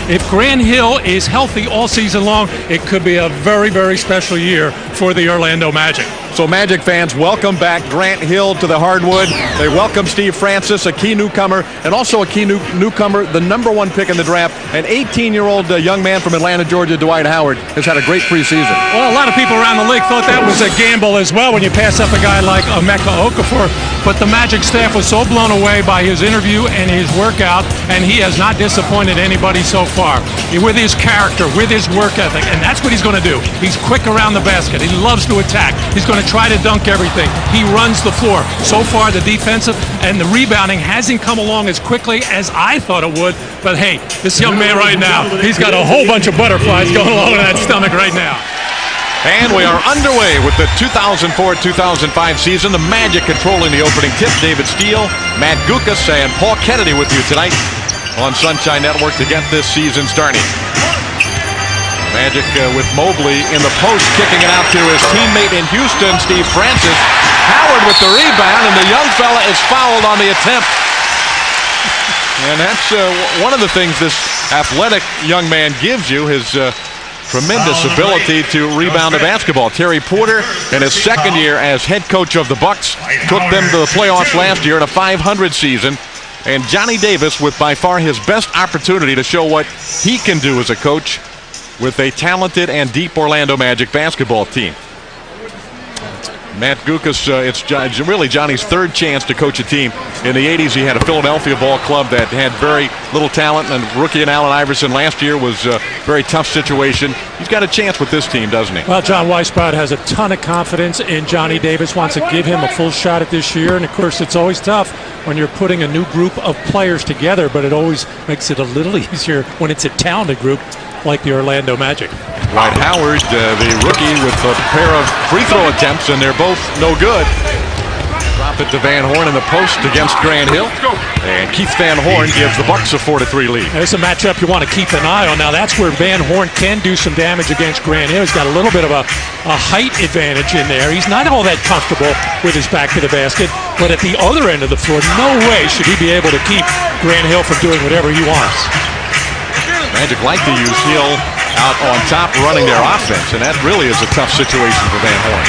if Grant Hill is healthy all season long, it could be a very, very special year for the Orlando Magic. So Magic fans, welcome back Grant Hill to the hardwood. They welcome Steve Francis, a key newcomer, and also a key newcomer, the #1 pick in the draft. An 18-year-old young man from Atlanta, Georgia, Dwight Howard, has had a great preseason. Well, a lot of people around the league thought that was a gamble as well when you pass up a guy like Emeka Okafor, but the Magic staff was so blown away by his interview and his workout, and he has not disappointed anybody so far. With his character, with his work ethic, and that's what he's going to do. He's quick around the basket. He loves to attack. He's going to try to dunk everything. He runs the floor. So far, the defensive and the rebounding hasn't come along as quickly as I thought it would, but hey, this young man right now, he's got a whole bunch of butterflies going along in that stomach right now. And we are underway with the 2004-2005 season. The Magic controlling the opening tip. David Steele, Matt Gukas, and Paul Kennedy with you tonight on Sunshine Network to get this season started. Magic with Mobley in the post, kicking it out to his teammate in Houston, Steve Francis. Howard with the rebound, and the young fella is fouled on the attempt. And that's one of the things this athletic young man gives you, his tremendous ability to rebound the basketball. Terry Porter, in his second year as head coach of the Bucks, took them to the playoffs last year in a .500 season. And Johnny Davis with by far his best opportunity to show what he can do as a coach with a talented and deep Orlando Magic basketball team. Matt Gukas, it's really Johnny's third chance to coach a team. In the 80s, he had a Philadelphia ball club that had very little talent, and rookie and Allen Iverson last year was a very tough situation. He's got a chance with this team, doesn't he? Well, John Weisbrod has a ton of confidence in Johnny Davis, wants to give him a full shot at this year, and of course, it's always tough when you're putting a new group of players together, but it always makes it a little easier when it's a talented group like the Orlando Magic. Dwight Howard, the rookie, with a pair of free throw attempts, and they're both no good. Drop it to Van Horn in the post against Grant Hill. And Keith Van Horn gives the Bucks a 4-3 lead. There's a matchup you want to keep an eye on. Now, that's where Van Horn can do some damage against Grant Hill. He's got a little bit of a height advantage in there. He's not all that comfortable with his back to the basket, but at the other end of the floor, no way should he be able to keep Grant Hill from doing whatever he wants. Magic like to use Hill out on top running their offense, and that really is a tough situation for Van Horn.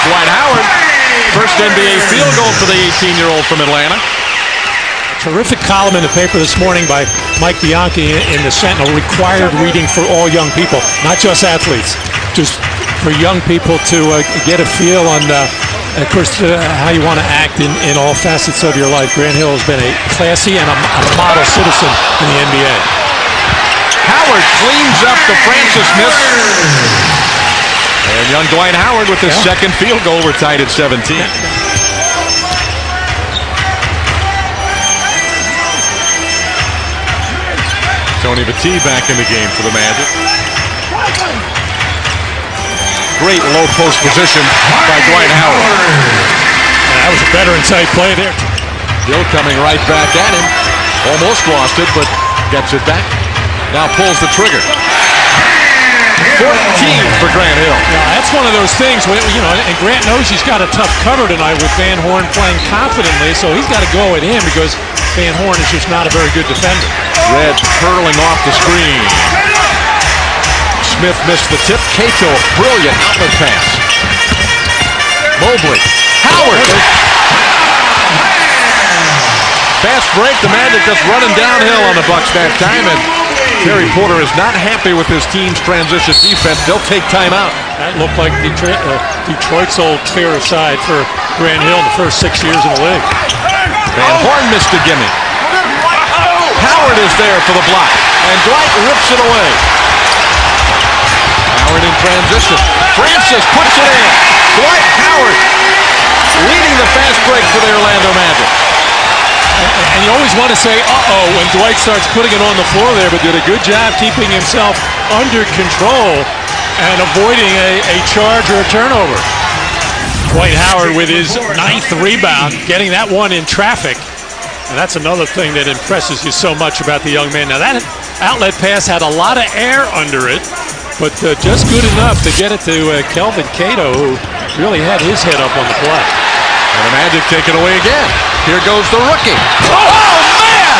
Dwight Howard, first NBA field goal for the 18-year-old from Atlanta. Terrific column in the paper this morning by Mike Bianchi in the Sentinel. Required reading for all young people, not just athletes, just for young people to get a feel on, of course, how you want to act in all facets of your life. Grant Hill has been a classy and a model citizen in the NBA. Howard cleans up the Francis miss. And young Dwight Howard with his second field goal. We're tied at 17. Tony Battie back in the game for the Magic. Great low post position by Dwight Howard. That was a better inside play there. Hill coming right back at him. Almost lost it, but gets it back. Now pulls the trigger. 14 for Grant Hill. Yeah, that's one of those things, and Grant knows he's got a tough cover tonight with Van Horn playing confidently, so he's got to go at him because Van Horn is just not a very good defender. Red curling off the screen. Smith missed the tip. Cato, brilliant outlet pass. Mobley. Howard. Fast break. The Magic just running downhill on the Bucks that time, and Terry Porter is not happy with his team's transition defense. They'll take timeout. That looked like Detroit's old clear aside for Grant Hill in the first 6 years in the league. Van Horn missed a gimme. Howard is there for the block, and Dwight rips it away. Howard in transition. Francis puts it in. Dwight Howard leading the fast break for the Orlando Magic. And you always want to say, uh-oh, when Dwight starts putting it on the floor there, but did a good job keeping himself under control and avoiding a charge or a turnover. Dwight Howard with his 9th rebound, getting that one in traffic. And that's another thing that impresses you so much about the young man. Now, that outlet pass had a lot of air under it, but just good enough to get it to Kelvin Cato, who really had his head up on the play. And the Magic take it away again. Here goes the rookie. Oh, man!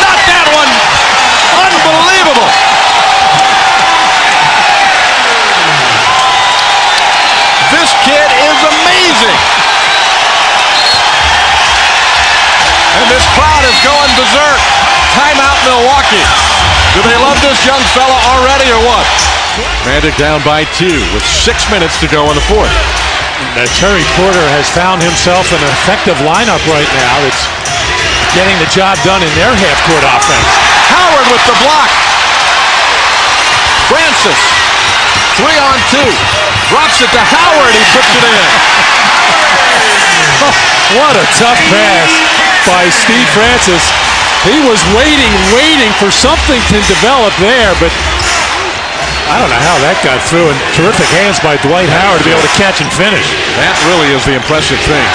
Not that one! Unbelievable! Milwaukee. Do they love this young fella already or what? Magic down by 2 with 6 minutes to go in the fourth. Terry Porter has found himself an effective lineup right now. It's getting the job done in their half-court offense. Howard with the block. Francis, 3-on-2. Drops it to Howard. He puts it in. What a tough pass by Steve Francis. He was waiting for something to develop there, but I don't know how that got through. And terrific hands by Dwight Howard to be able to catch and finish. That really is the impressive thing.